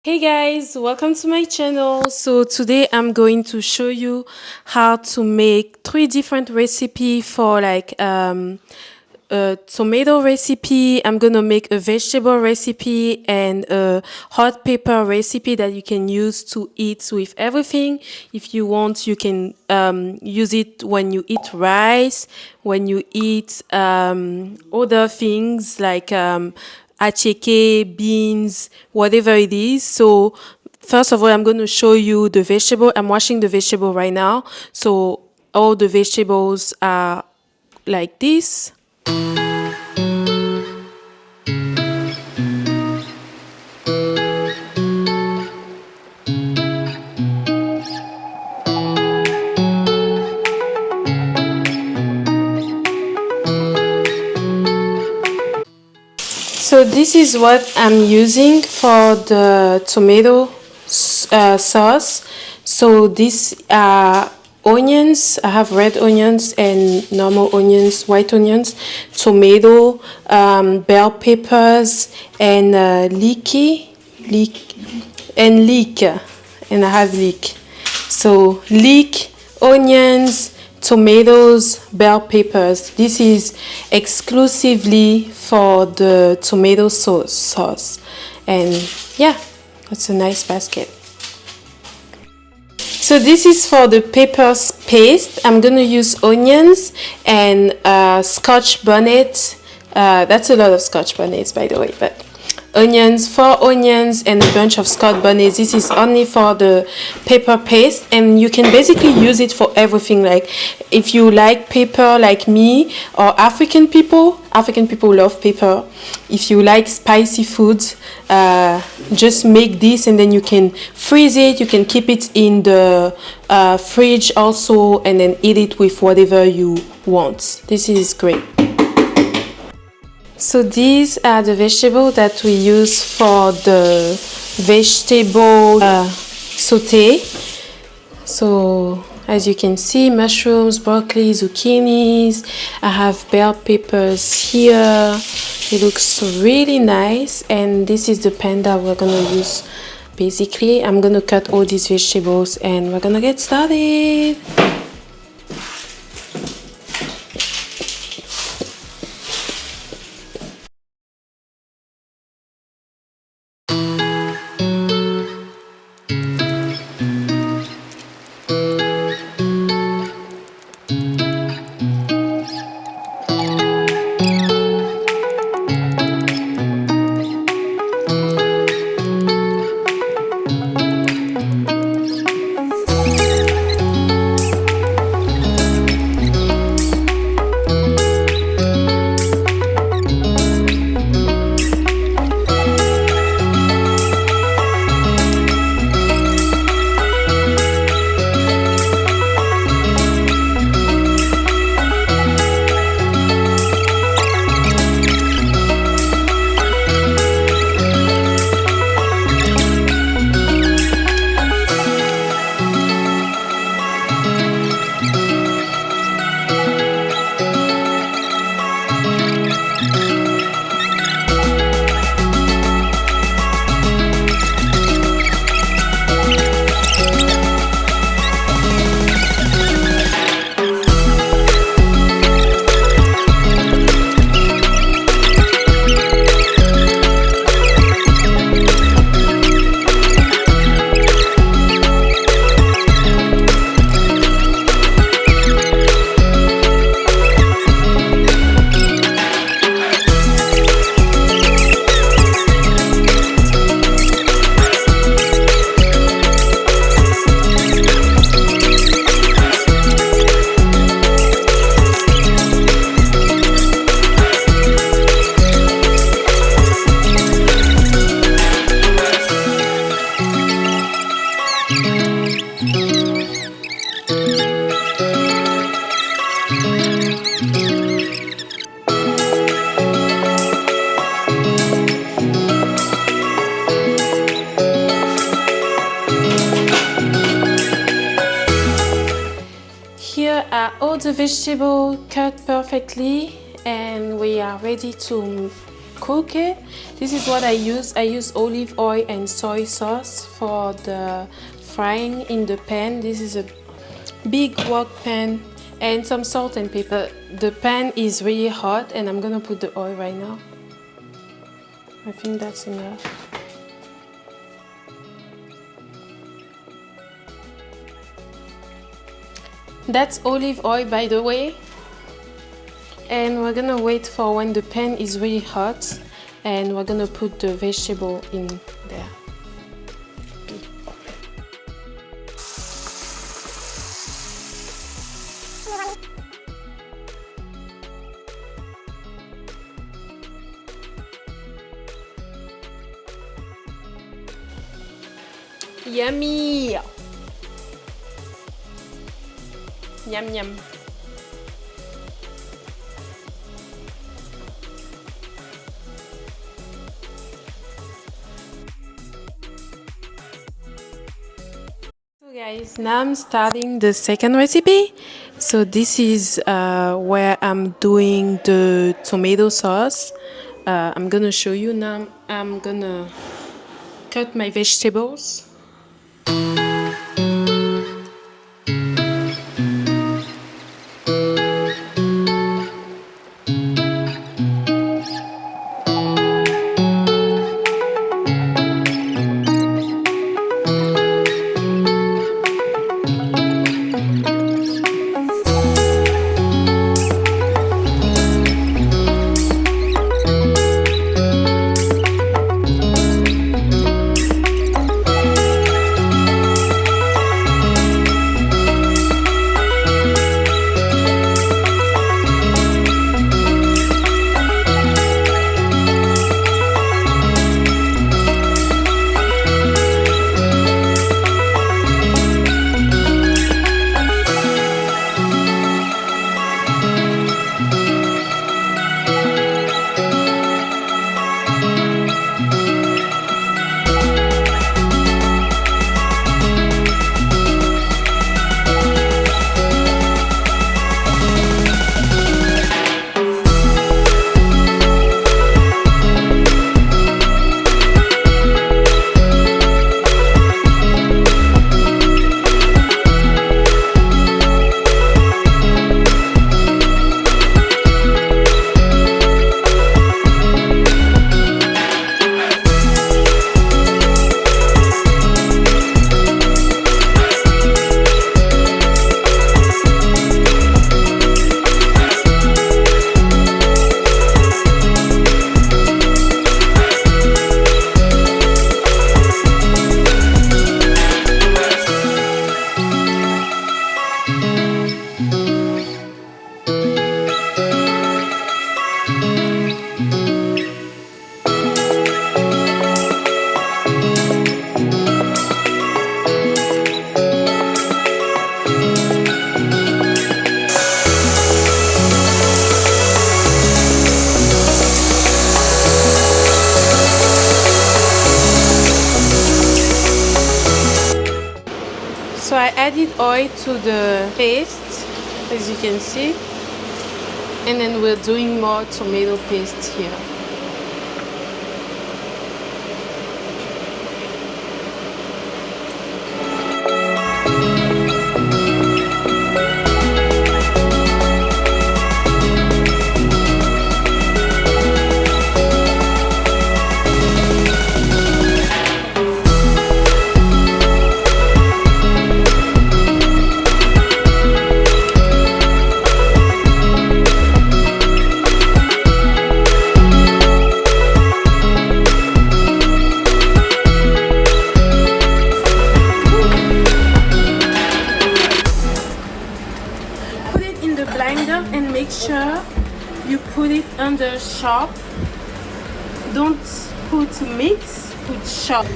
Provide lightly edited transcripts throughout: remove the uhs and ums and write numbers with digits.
Hey guys, welcome to my channel. So today I'm going to show you how to make three different recipe for a tomato recipe. I'm gonna make a vegetable recipe and a hot pepper recipe that you can use to eat with everything. If you want, you can use it when you eat rice, when you eat other things like acheke, beans, whatever it is. So first of all, I'm going to show you the vegetable. I'm washing the vegetable right now. So all the vegetables are like this. So this is what I'm using for the tomato sauce. So these are onions. I have red onions and normal onions, white onions, tomato, bell peppers, and leek, and I have leek. So leek, onions, tomatoes, bell peppers. This is exclusively for the tomato sauce. And yeah, that's a nice basket. So this is for the peppers paste. I'm gonna use onions and scotch bonnet. That's a lot of scotch bonnets, by the way, but onions, 4 onions and a bunch of scotch bonnets. This is only for the pepper paste, and you can basically use it for everything. Like if you like pepper like me, or African people love pepper. If you like spicy foods, just make this and then you can freeze it. You can keep it in the fridge also, and then eat it with whatever you want. This is great. So these are the vegetables that we use for the vegetable saute. So as you can see, mushrooms, broccoli, zucchinis. I have bell peppers here. It looks really nice, and this is the pan that we're gonna use. Basically, I'm gonna cut all these vegetables and we're gonna get started. Here are all the vegetables cut perfectly, and we are ready to cook it. This is what I use. I use olive oil and soy sauce for the frying in the pan. This is a big wok pan, and some salt and pepper. The pan is really hot and I'm gonna put the oil right now. I think that's enough. That's olive oil, by the way. And we're gonna wait for when the pan is really hot, and we're gonna put the vegetable in there. Yummy! Yum yum. So guys, now I'm starting the second recipe. So this is where I'm doing the tomato sauce. I'm gonna show you now. I'm gonna cut my vegetables. So I added oil to the paste, as you can see, and then we're doing more tomato paste here. And make sure you put it under sharp. Don't put mix, put sharp.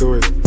do it.